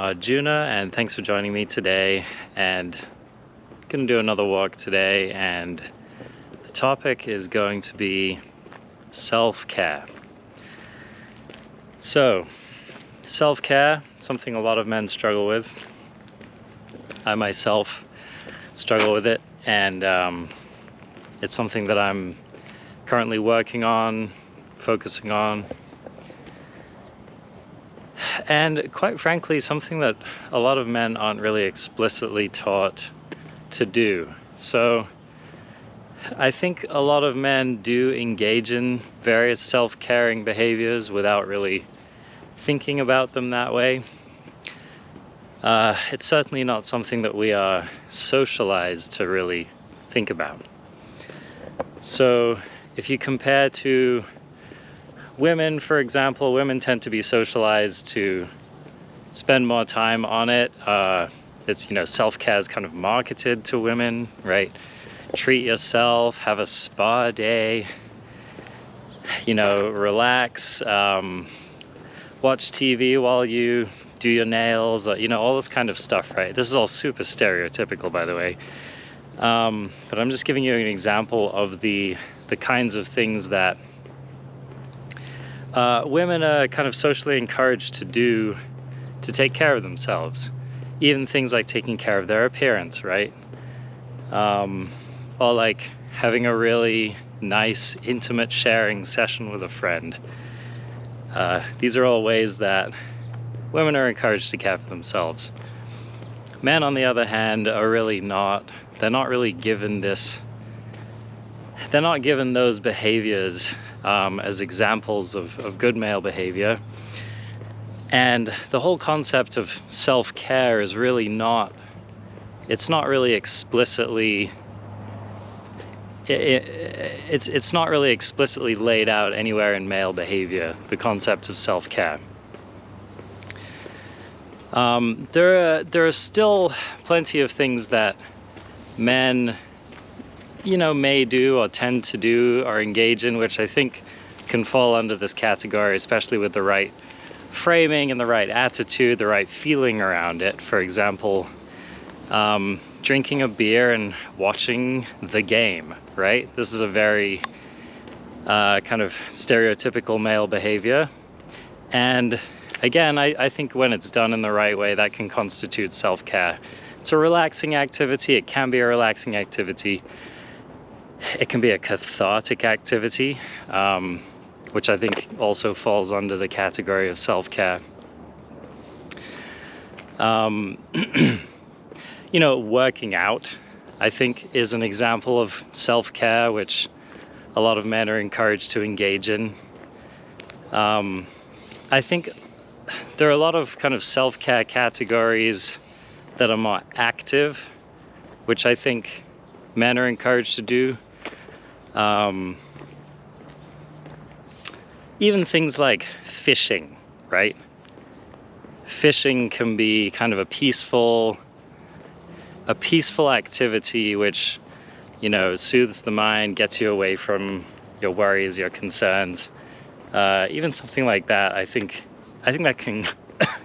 Arjuna, and thanks for joining me today. And I'm gonna do another walk today, and the topic is going to be self-care. So, self-care, something a lot of men struggle with. I myself struggle with it, and it's something that I'm currently working on, focusing on. And quite frankly, something that a lot of men aren't really explicitly taught to do. So I think a lot of men do engage in various self-caring behaviors without really thinking about them that way. It's certainly not something that we are socialized to really think about. So if you compare to women, for example, women tend to be socialized to spend more time on it. It's, self-care is kind of marketed to women, right? Treat yourself, have a spa day, relax, watch TV while you do your nails, all this kind of stuff, right? This is all super stereotypical, by the way. But I'm just giving you an example of the kinds of things that women are kind of socially encouraged to do to take care of themselves. Even things like taking care of their appearance, right? Or like having a really nice, intimate sharing session with a friend. These are all ways that women are encouraged to care for themselves. Men, on the other hand, are really not. They're not really given this. They're not given those behaviors as examples of good male behavior. And the whole concept of self-care is really not, it's not really explicitly, it's not really explicitly laid out anywhere in male behavior, the concept of self-care. There are still plenty of things that men may do or tend to do or engage in, which I think can fall under this category, especially with the right framing and the right attitude, the right feeling around it. For example, drinking a beer and watching the game, right? This is a very kind of stereotypical male behavior. And again, I think when it's done in the right way, that can constitute self-care. It's a relaxing activity. It can be a relaxing activity. It can be a cathartic activity, which I think also falls under the category of self-care. Working out, I think, is an example of self-care, which a lot of men are encouraged to engage in. I think there are a lot of kind of self-care categories that are more active, which I think men are encouraged to do. Even things like fishing, right? Fishing can be kind of a peaceful activity which, soothes the mind, gets you away from your worries, your concerns. Even something like that, I think that can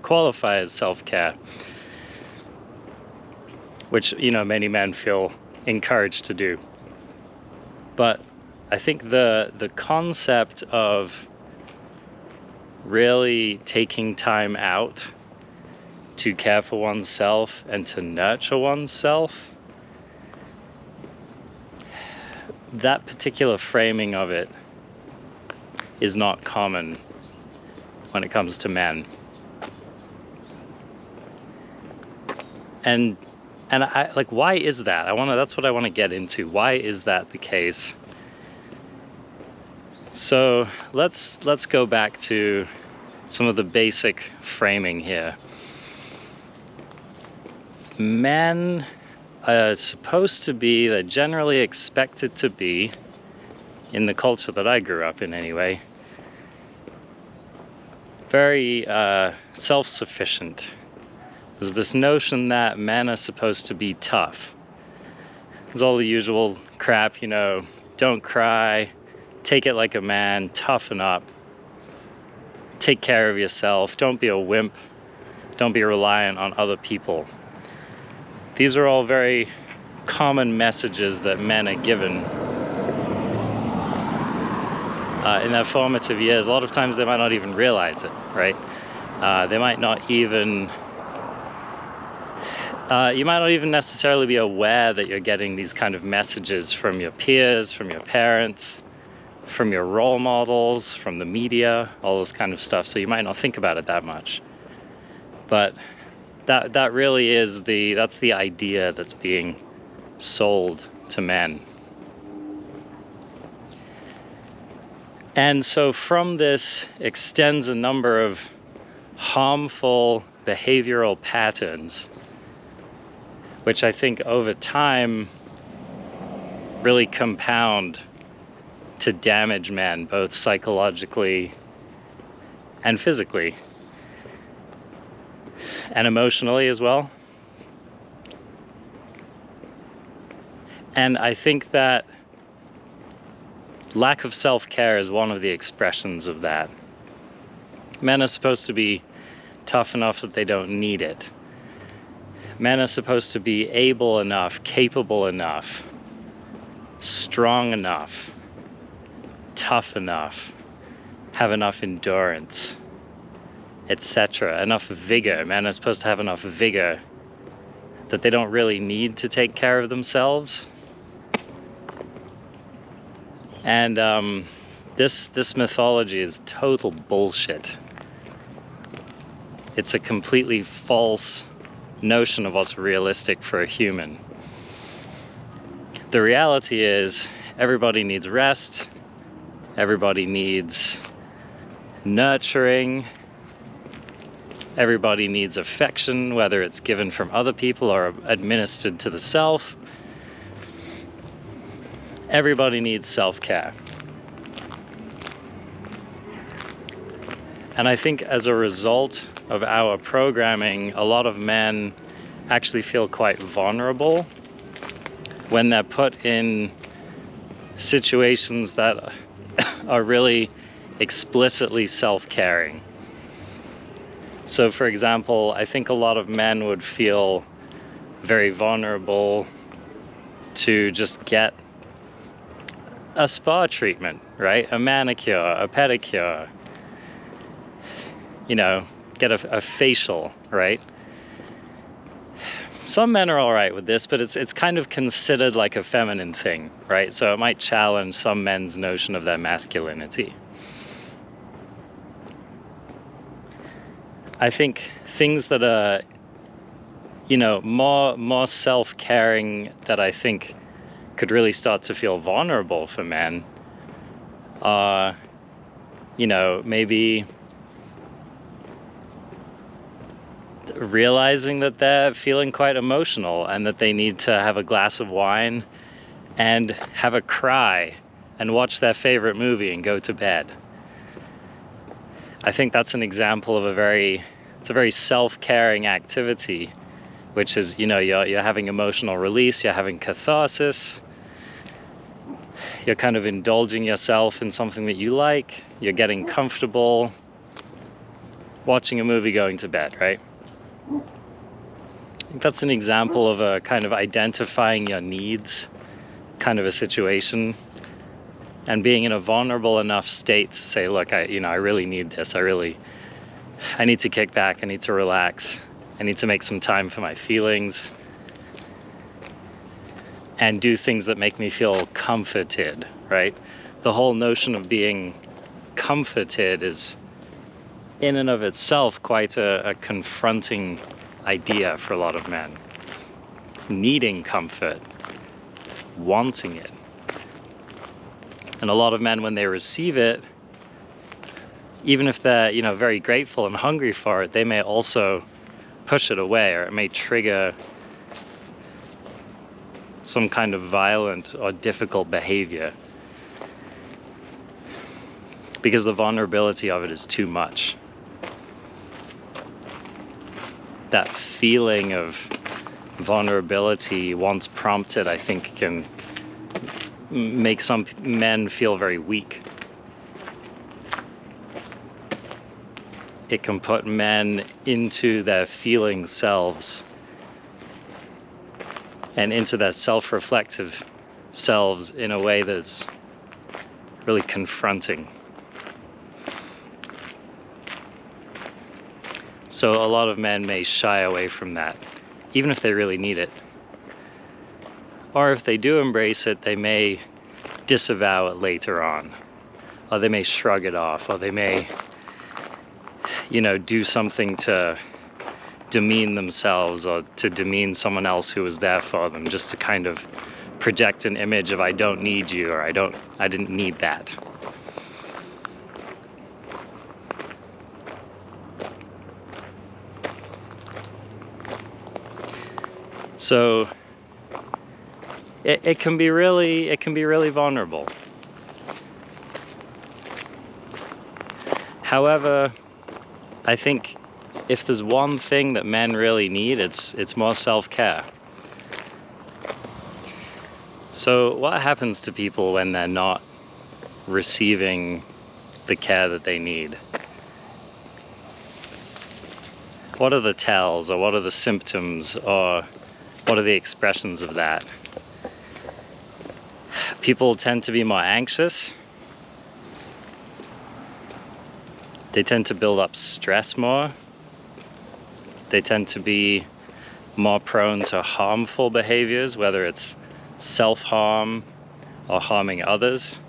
qualify as self-care, which, many men feel encouraged to do. But I think the concept of really taking time out to care for oneself and to nurture oneself, that particular framing of it is not common when it comes to men. And I like, why is that? That's what I want to get into. Why is that the case? So let's go back to some of the basic framing here. Men are supposed to be, they're generally expected to be, in the culture that I grew up in anyway, very self-sufficient. There's this notion that men are supposed to be tough. There's all the usual crap, don't cry, take it like a man, toughen up, take care of yourself, don't be a wimp, Don't be reliant on other people. These are all very common messages that men are given in their formative years. A lot of times they might not even realize it, right? They might not even, you might not even necessarily be aware that you're getting these kind of messages from your peers, from your parents, from your role models, from the media, all this kind of stuff. So you might not think about it that much. But that really is that's the idea that's being sold to men. And so from this extends a number of harmful behavioral patterns, which I think over time really compound to damage men, both psychologically and physically, and emotionally as well. And I think that lack of self-care is one of the expressions of that. Men are supposed to be tough enough that they don't need it. Men are supposed to be able enough, capable enough, strong enough, tough enough, have enough endurance, etc. Enough vigor. Men are supposed to have enough vigor that they don't really need to take care of themselves. And this mythology is total bullshit. It's a completely false notion of what's realistic for a human. The reality is everybody needs rest, everybody needs nurturing, everybody needs affection, whether it's given from other people or administered to the self. Everybody needs self-care. And I think as a result of our programming, a lot of men actually feel quite vulnerable when they're put in situations that are really explicitly self-caring. So for example, I think a lot of men would feel very vulnerable to just get a spa treatment, right? A manicure, a pedicure, you know, get a facial, right? Some men are all right with this, but it's kind of considered like a feminine thing, right? So it might challenge some men's notion of their masculinity. I think things that are, you know, more self-caring that I think could really start to feel vulnerable for men are, you know, maybe realizing that they're feeling quite emotional and that they need to have a glass of wine and have a cry and watch their favorite movie and go to bed. I think that's an example of a very self-caring activity, which is, you know, you're having emotional release, you're having catharsis, you're kind of indulging yourself in something that you like, you're getting comfortable, watching a movie, going to bed, right? I think that's an example of a kind of identifying your needs kind of a situation and being in a vulnerable enough state to say, look, I really need this. I need to kick back. I need to relax. I need to make some time for my feelings and do things that make me feel comforted, right? The whole notion of being comforted is in and of itself quite a confronting idea for a lot of men. Needing comfort, wanting it. And a lot of men, when they receive it, even if they're, you know, very grateful and hungry for it, they may also push it away, or it may trigger some kind of violent or difficult behavior because the vulnerability of it is too much. That feeling of vulnerability, once prompted, I think can make some men feel very weak. it can put men into their feeling selves and into their self-reflective selves in a way that's really confronting. So a lot of men may shy away from that, even if they really need it. Or if they do embrace it, they may disavow it later on. Or they may shrug it off, or they may, do something to demean themselves or to demean someone else who was there for them, just to kind of project an image of I don't need you, or I didn't need that. So it can be really vulnerable. However, I think if there's one thing that men really need, it's more self-care. So what happens to people when they're not receiving the care that they need? What are the tells, or what are the symptoms, or what are the expressions of that? People tend to be more anxious. They tend to build up stress more. They tend to be more prone to harmful behaviors, whether it's self-harm or harming others.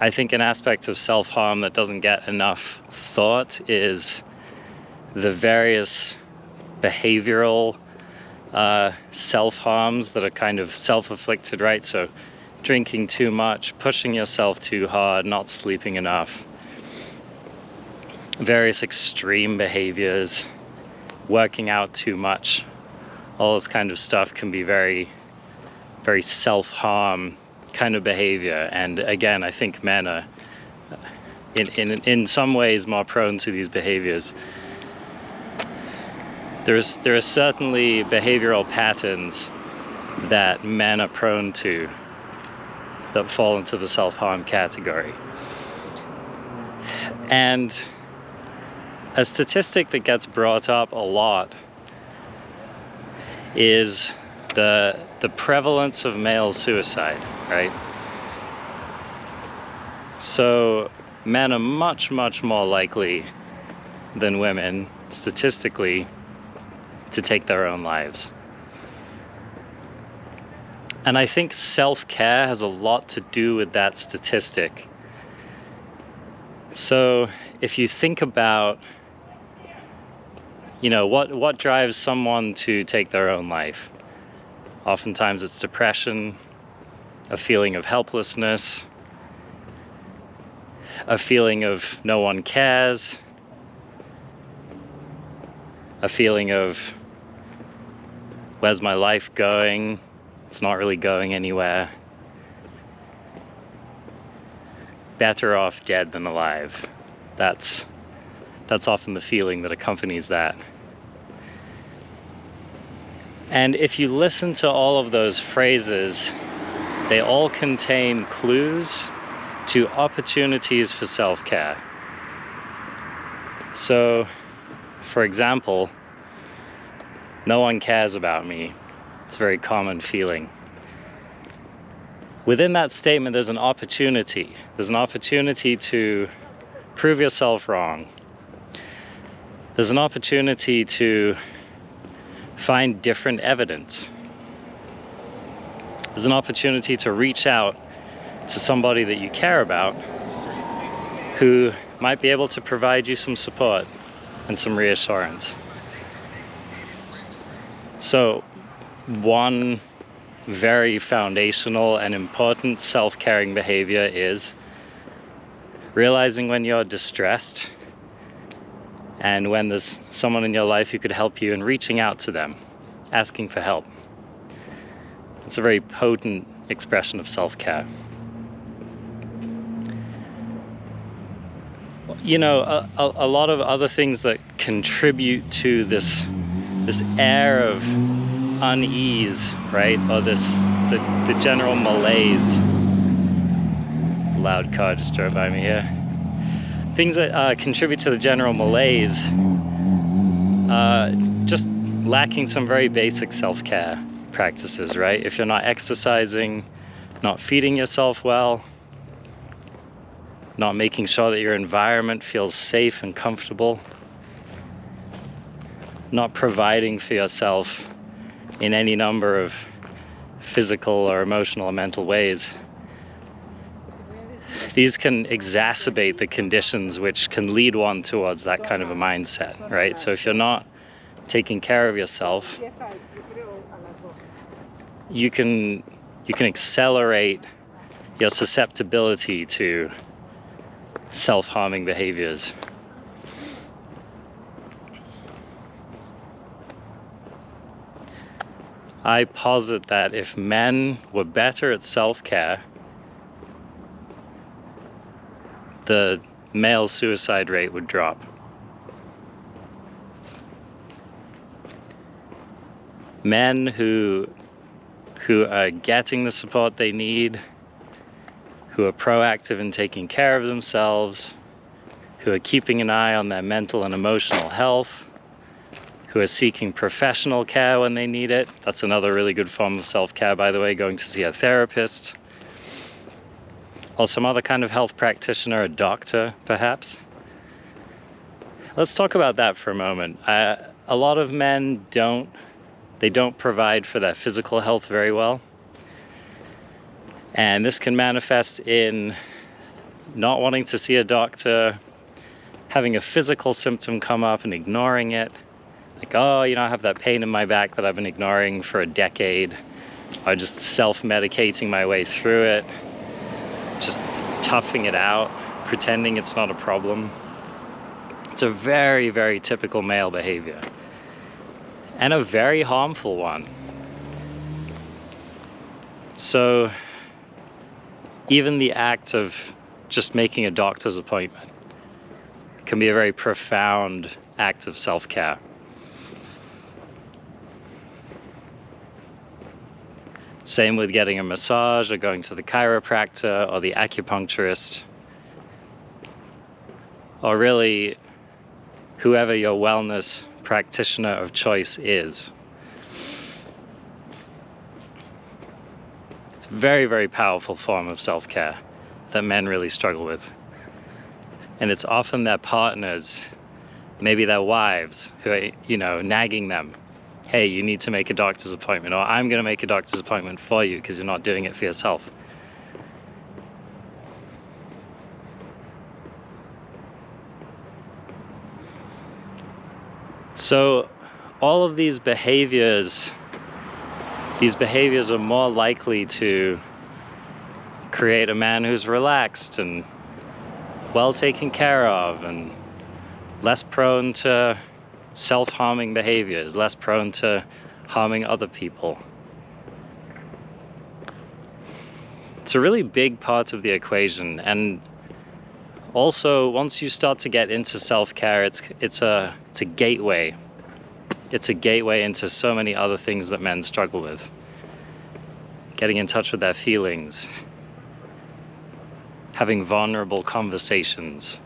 I think an aspect of self-harm that doesn't get enough thought is the various behavioral self-harms that are kind of self-inflicted, right? So drinking too much, pushing yourself too hard, not sleeping enough, various extreme behaviors, working out too much, all this kind of stuff can be very, very self-harm kind of behavior. And again, I think men are in some ways more prone to these behaviors. There are certainly behavioral patterns that men are prone to that fall into the self-harm category. And a statistic that gets brought up a lot is the prevalence of male suicide, right? So men are much, much more likely than women, statistically, to take their own lives. And I think self-care has a lot to do with that statistic. So if you think about, what drives someone to take their own life? Oftentimes it's depression, a feeling of helplessness, a feeling of no one cares, a feeling of where's my life going? It's not really going anywhere. Better off dead than alive. That's often the feeling that accompanies that. And if you listen to all of those phrases, they all contain clues to opportunities for self-care. So, for example, no one cares about me. It's a very common feeling. Within that statement, there's an opportunity. There's an opportunity to prove yourself wrong. There's an opportunity to find different evidence. There's an opportunity to reach out to somebody that you care about who might be able to provide you some support and some reassurance. So, one very foundational and important self-caring behavior is realizing when you're distressed and when there's someone in your life who could help you, and reaching out to them, asking for help. It's a very potent expression of self-care. A lot of other things that contribute to this air of unease, right? Or the general malaise. The loud car just drove by me here. things that contribute to the general malaise, just lacking some very basic self-care practices, right? If you're not exercising, not feeding yourself well, not making sure that your environment feels safe and comfortable, not providing for yourself in any number of physical or emotional or mental ways, these can exacerbate the conditions which can lead one towards that kind of a mindset, right? So if you're not taking care of yourself, you can accelerate your susceptibility to self-harming behaviors. I posit that if men were better at self-care, the male suicide rate would drop. Men who are getting the support they need, who are proactive in taking care of themselves, who are keeping an eye on their mental and emotional health, who are seeking professional care when they need it. That's another really good form of self-care, by the way, going to see a therapist or some other kind of health practitioner, a doctor, perhaps. Let's talk about that for a moment. A lot of men don't provide for their physical health very well. And this can manifest in not wanting to see a doctor, having a physical symptom come up and ignoring it. Like, oh, I have that pain in my back that I've been ignoring for a decade. Or just self-medicating my way through it. Just toughing it out, pretending it's not a problem. It's a very, very typical male behavior. And a very harmful one. So, even the act of just making a doctor's appointment can be a very profound act of self-care. Same with getting a massage or going to the chiropractor or the acupuncturist, or really whoever your wellness practitioner of choice is. It's a very, very powerful form of self-care that men really struggle with. And it's often their partners, maybe their wives, who are, nagging them. Hey, you need to make a doctor's appointment, or I'm going to make a doctor's appointment for you because you're not doing it for yourself. So all of these behaviors are more likely to create a man who's relaxed and well taken care of and less prone to self-harming behaviors, less prone to harming other people. It's a really big part of the equation, and also once you start to get into self-care, it's a gateway. It's a gateway into so many other things that men struggle with. Getting in touch with their feelings, having vulnerable conversations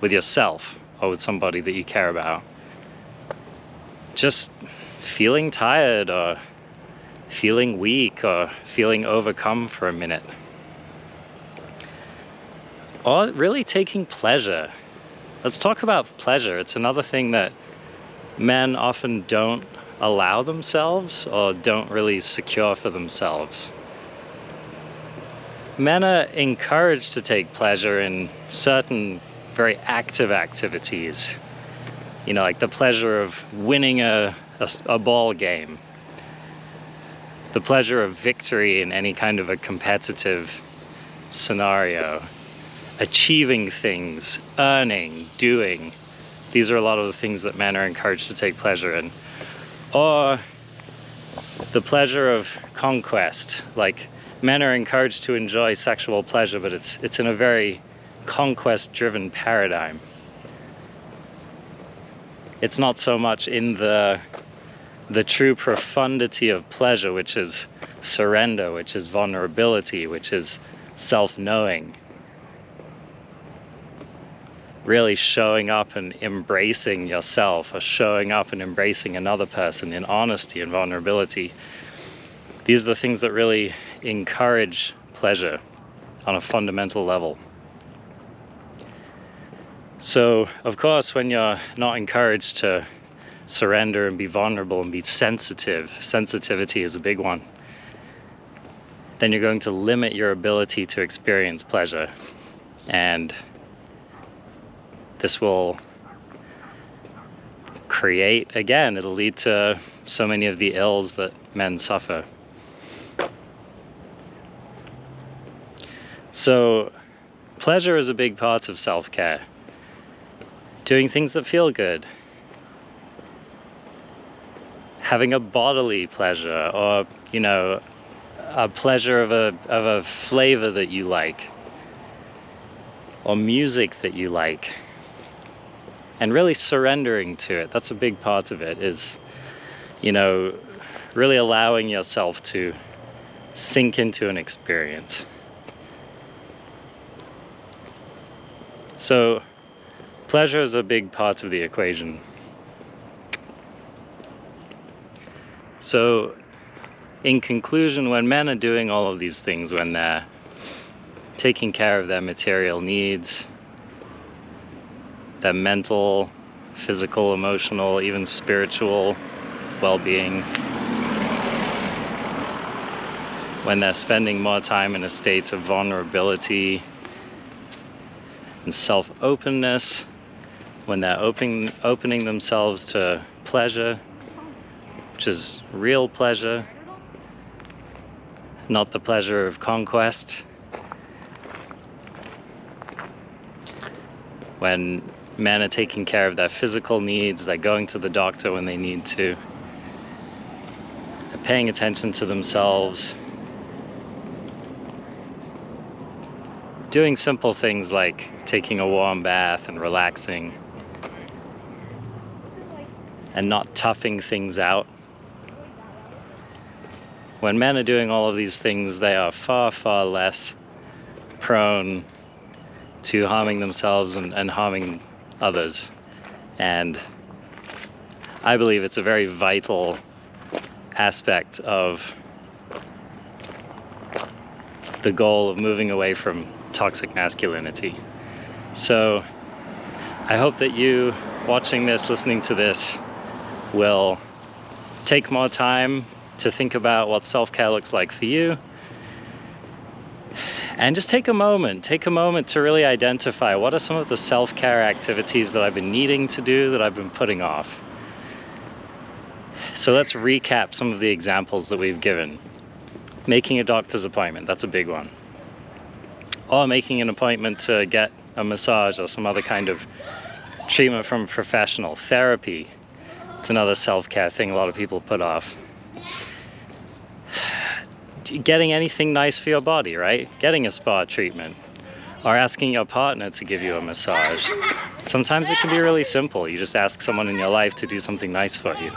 with yourself or with somebody that you care about. Just feeling tired or feeling weak or feeling overcome for a minute. Or really taking pleasure. Let's talk about pleasure. It's another thing that men often don't allow themselves or don't really secure for themselves. Men are encouraged to take pleasure in certain very active activities. Like the pleasure of winning a ball game. The pleasure of victory in any kind of a competitive scenario. Achieving things, earning, doing. These are a lot of the things that men are encouraged to take pleasure in. Or the pleasure of conquest. Like, men are encouraged to enjoy sexual pleasure, but it's in a very conquest-driven paradigm. It's not so much in the true profundity of pleasure, which is surrender, which is vulnerability, which is self-knowing. really showing up and embracing yourself, or showing up and embracing another person in honesty and vulnerability. These are the things that really encourage pleasure on a fundamental level. So, of course, when you're not encouraged to surrender and be vulnerable and be sensitive, sensitivity is a big one, then you're going to limit your ability to experience pleasure. And this will create, again, it'll lead to so many of the ills that men suffer. So, pleasure is a big part of self-care. Doing things that feel good. Having a bodily pleasure, or, you know, a pleasure of a flavor that you like, or music that you like, and really surrendering to it. That's a big part of it, is, you know, really allowing yourself to sink into an experience. So pleasure is a big part of the equation. So in conclusion, when men are doing all of these things, when they're taking care of their material needs, their mental, physical, emotional, even spiritual well-being, when they're spending more time in a state of vulnerability and self-openness, when they're opening themselves to pleasure, which is real pleasure, not the pleasure of conquest. When men are taking care of their physical needs, they're going to the doctor when they need to, they're paying attention to themselves, doing simple things like taking a warm bath and relaxing, and not toughing things out. When men are doing all of these things, they are far, far less prone to harming themselves and harming others. And I believe it's a very vital aspect of the goal of moving away from toxic masculinity. So I hope that you, watching this, listening to this, will take more time to think about what self-care looks like for you. And just take a moment to really identify what are some of the self-care activities that I've been needing to do, that I've been putting off. So let's recap some of the examples that we've given. Making a doctor's appointment, that's a big one. Or making an appointment to get a massage or some other kind of treatment from a professional. Therapy, it's another self-care thing a lot of people put off. Getting anything nice for your body, right? Getting a spa treatment, or asking your partner to give you a massage. Sometimes it can be really simple. You just ask someone in your life to do something nice for you.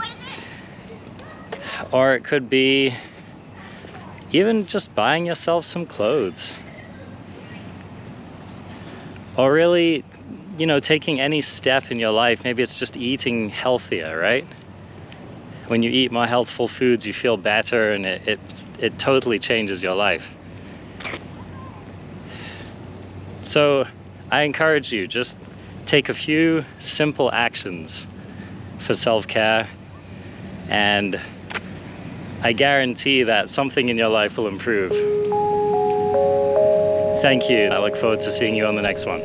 Or it could be even just buying yourself some clothes. Or really, you know, taking any step in your life. Maybe it's just eating healthier, right? When you eat more healthful foods, you feel better, and it totally changes your life. So I encourage you, just take a few simple actions for self-care, and I guarantee that something in your life will improve. Thank you. I look forward to seeing you on the next one.